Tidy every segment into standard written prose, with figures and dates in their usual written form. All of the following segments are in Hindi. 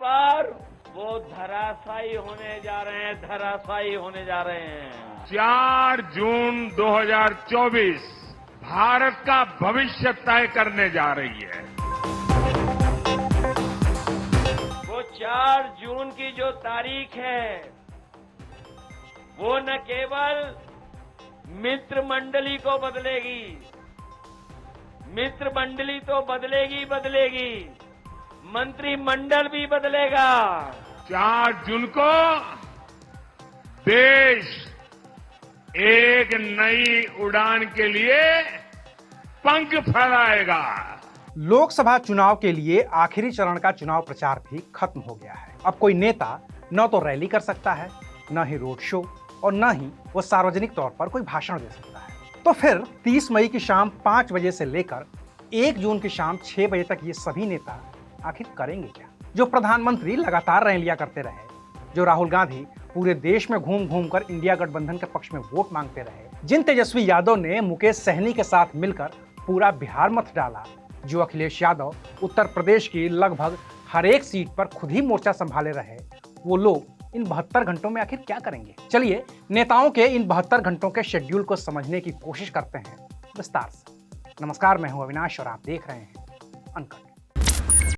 पर वो धराशायी होने जा रहे हैं, धराशायी होने जा रहे हैं। 4 जून 2024 भारत का भविष्य तय करने जा रही है। वो 4 जून की जो तारीख है, वो न केवल मित्र मंडली को बदलेगी, मित्र मंडली तो बदलेगी, मंत्रिमंडल भी बदलेगा। 4 जून को देश एक नई उड़ान के लिए पंख फैलाएगा। लोकसभा चुनाव के लिए आखिरी चरण का चुनाव प्रचार भी खत्म हो गया है। अब कोई नेता न तो रैली कर सकता है, न ही रोड शो, और न ही वो सार्वजनिक तौर पर कोई भाषण दे सकता है। तो फिर 30 मई की शाम 5 बजे से लेकर 1 जून की शाम 6 बजे तक ये सभी नेता आखिर करेंगे क्या? जो प्रधानमंत्री लगातार रैलियां करते रहे, जो राहुल गांधी पूरे देश में घूम घूम कर इंडिया गठबंधन के पक्ष में वोट मांगते रहे, जिन तेजस्वी यादव ने मुकेश सहनी के साथ मिलकर पूरा बिहार मत डाला, जो अखिलेश यादव उत्तर प्रदेश की लगभग हर एक सीट पर खुद ही मोर्चा संभाले रहे, वो लोग इन 72 घंटों में आखिर क्या करेंगे? चलिए नेताओं के इन 72 घंटों के शेड्यूल को समझने की कोशिश करते हैं विस्तार से। नमस्कार, मैं हूं अविनाश और आप देख रहे हैं अनकट।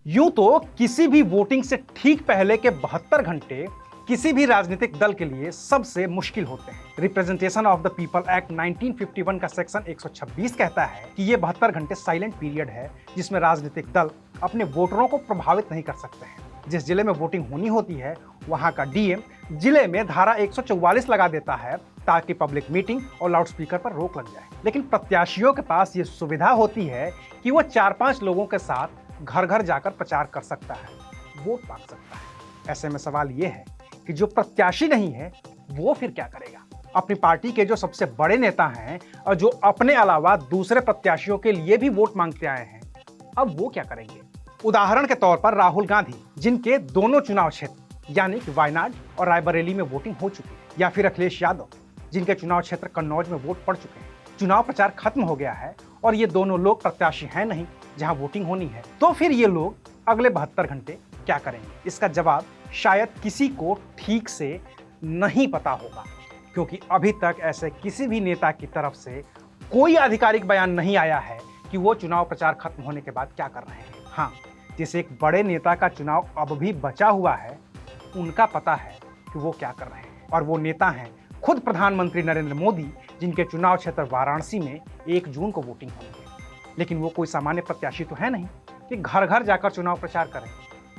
यूं तो किसी भी वोटिंग से ठीक पहले के 72 घंटे किसी भी राजनीतिक दल के लिए सबसे मुश्किल होते हैं। Representation of the people act 1951 का सेक्शन 126 कहता है कि ये 72 घंटे साइलेंट पीरियड है, जिसमें राजनीतिक दल अपने वोटरों को प्रभावित नहीं कर सकते हैं। जिस जिले में वोटिंग होनी होती है, वहां का डीएम जिले में धारा 144 लगा देता है ताकि पब्लिक मीटिंग और लाउडस्पीकर पर रोक लग जाए। लेकिन प्रत्याशियों के पास ये सुविधा होती है कि वो 4-5 लोगों के साथ घर घर जाकर प्रचार कर सकता है, वोट मांग सकता है। ऐसे में सवाल ये है कि जो प्रत्याशी नहीं है वो फिर क्या करेगा? अपनी पार्टी के जो सबसे बड़े नेता हैं और जो अपने अलावा दूसरे प्रत्याशियों के लिए भी वोट मांगते आए हैं, अब वो क्या करेंगे? उदाहरण के तौर पर राहुल गांधी, जिनके दोनों चुनाव क्षेत्र यानी कि वायनाड और रायबरेली में वोटिंग हो चुकी है, या फिर अखिलेश यादव, जिनके चुनाव क्षेत्र कन्नौज में वोट पड़ चुके हैं। चुनाव प्रचार खत्म हो गया है और ये दोनों लोग प्रत्याशी हैं नहीं जहां वोटिंग होनी है। तो फिर ये लोग अगले 72 घंटे क्या करेंगे? इसका जवाब शायद किसी को ठीक से नहीं पता होगा, क्योंकि अभी तक ऐसे किसी भी नेता की तरफ से कोई आधिकारिक बयान नहीं आया है कि वो चुनाव प्रचार खत्म होने के बाद क्या कर रहे हैं। हाँ, जिस एक बड़े नेता का चुनाव अब भी बचा हुआ है, उनका पता है कि वो क्या कर रहे हैं, और वो नेता हैं खुद प्रधानमंत्री नरेंद्र मोदी, जिनके चुनाव क्षेत्र वाराणसी में 1 जून को वोटिंग होनी है। लेकिन वो कोई सामान्य प्रत्याशी तो है नहीं कि घर घर जाकर चुनाव प्रचार करें,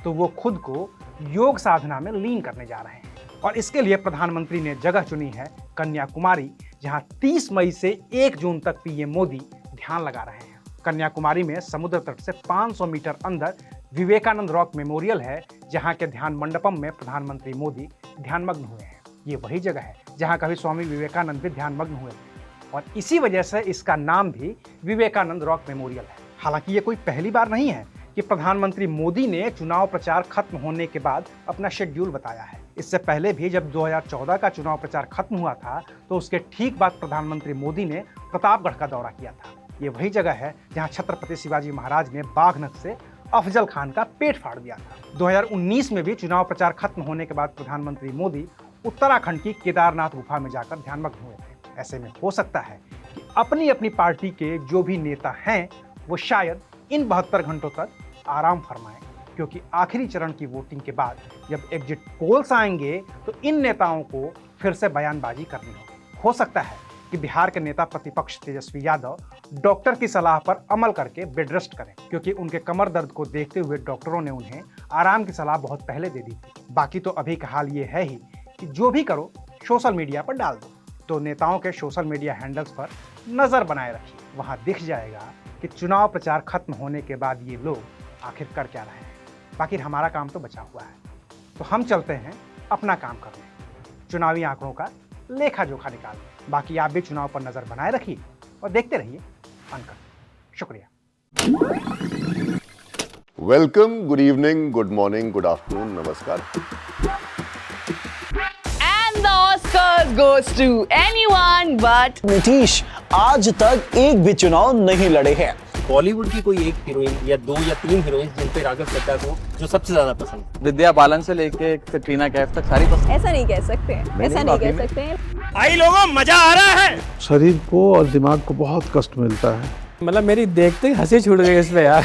तो वो खुद को योग साधना में लीन करने जा रहे हैं। और इसके लिए प्रधानमंत्री ने जगह चुनी है कन्याकुमारी, जहां 30 मई से 1 जून तक पीएम मोदी ध्यान लगा रहे हैं। कन्याकुमारी में समुद्र तट से 500 मीटर अंदर विवेकानंद रॉक मेमोरियल है, जहां के ध्यान मंडपम में प्रधानमंत्री मोदी ध्यानमग्न हुए हैं। ये वही जगह है जहां कभी स्वामी विवेकानंद भी ध्यानमग्न हुए थे, और इसी वजह से इसका नाम भी विवेकानंद रॉक मेमोरियल है। हालांकि ये कोई पहली बार नहीं है कि प्रधानमंत्री मोदी ने चुनाव प्रचार खत्म होने के बाद अपना शेड्यूल बताया है। इससे पहले भी जब 2014 का चुनाव प्रचार खत्म हुआ था, तो उसके ठीक बाद प्रधानमंत्री मोदी ने प्रतापगढ़ का दौरा किया था। ये वही जगह है जहां छत्रपति शिवाजी महाराज ने बाघ नख से अफजल खान का पेट फाड़ दिया था। 2019 में भी चुनाव प्रचार खत्म होने के बाद प्रधानमंत्री मोदी उत्तराखंड की केदारनाथ गुफा में जाकर ध्यानमग्न हुए थे। ऐसे में हो सकता है कि अपनी अपनी पार्टी के जो भी नेता हैं, वो शायद इन 72 घंटों तक आराम फरमाएं, क्योंकि आखिरी चरण की वोटिंग के बाद जब एग्जिट पोल्स आएंगे, तो इन नेताओं को फिर से बयानबाजी करनी होगी। हो सकता है कि बिहार के नेता प्रतिपक्ष तेजस्वी यादव डॉक्टर की सलाह पर अमल करके बेड रेस्ट करें, क्योंकि उनके कमर दर्द को देखते हुए डॉक्टरों ने उन्हें आराम की सलाह बहुत पहले दे दी थी। बाकी तो अभी का हाल ये है ही कि जो भी करो सोशल मीडिया पर डाल दो। तो नेताओं के सोशल मीडिया हैंडल्स पर नजर बनाए रखिए, वहां दिख जाएगा कि चुनाव प्रचार खत्म होने के बाद ये लोग आखिर कर क्या रहे हैं। बाकी हमारा काम तो बचा हुआ है, तो हम चलते हैं अपना काम करने, चुनावी आंकड़ों का लेखा जोखा निकालने। बाकी आप भी चुनाव पर नजर बनाए रखिए और देखते रहिए अनकट। शुक्रिया। Welcome, good evening, good morning, good afternoon, नमस्कार। And the Oscars goes to anyone but Nitish आज तक एक भी चुनाव नहीं लड़े हैं। बॉलीवुड की कोई एक हीरोइन या 2 या 3 हीरोइन जिन पे राघव चड्ढा को जो सबसे ज्यादा पसंद है? विद्या बालन से लेके कटरीना कैफ तक सारी पसंद। ऐसा नहीं कह सकते हैं, ऐसा नहीं कह सकते हैं। आई लोगों, मजा आ रहा है। शरीर को और दिमाग को बहुत कष्ट मिलता है। मतलब मेरी देखते ही हंसी छूट गई इस पे यार।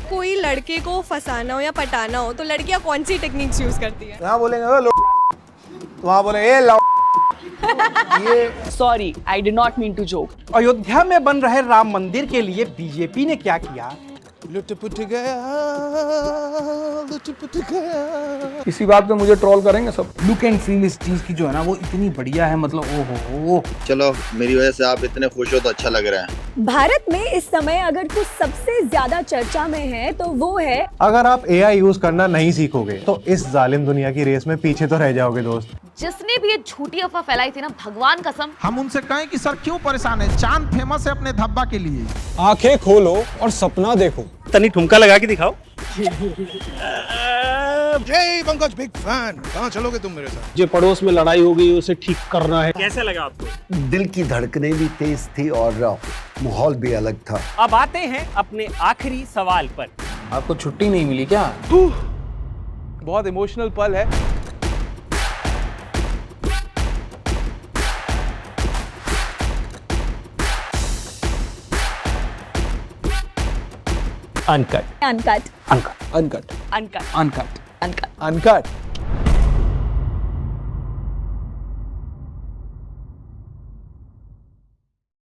कोई लड़के को फंसाना हो या पटाना हो तो लड़कियां कौन सी टेक्निक्स यूज करती है? यहाँ बोलेंगे वहाँ बोलेंगे ए लो। Sorry, I did not mean to joke. Ayodhya में बन रहे राम मंदिर के लिए बीजेपी ने क्या किया? लुट-पुट गया। इसी बात पे मुझे ट्रोल करेंगे सब। लुक एंड फील इस चीज की जो है ना वो इतनी बढ़िया है, मतलब ओहो। चलो मेरी वजह से आप इतने खुश हो तो अच्छा लग रहा है। भारत में इस समय अगर कुछ सबसे ज्यादा चर्चा में है तो वो है, अगर आप AI यूज करना नहीं सीखोगे तो इस जालिम दुनिया की रेस में पीछे तो रह जाओगे दोस्त। जिसने भी ये झूठी अफवाह फैलाई थी ना, भगवान कसम हम उनसे कहें कि सर क्यों परेशान है, चांद फेमस है अपने धब्बा के लिए। आंखें खोलो और सपना देखो। तनी ठुमका लगा के दिखाओ। जय पंकज, बिग फैन। कहाँ चलोगे तुम मेरे साथ? जो पड़ोस में लड़ाई हो गई उसे ठीक करना है। कैसे लगा आपको? दिल की धड़कनें भी तेज थी और माहौल भी अलग था। अब आते हैं अपने आखिरी सवाल पर। आपको छुट्टी नहीं मिली क्या? बहुत इमोशनल पल है। Uncut uncut uncut uncut uncut uncut uncut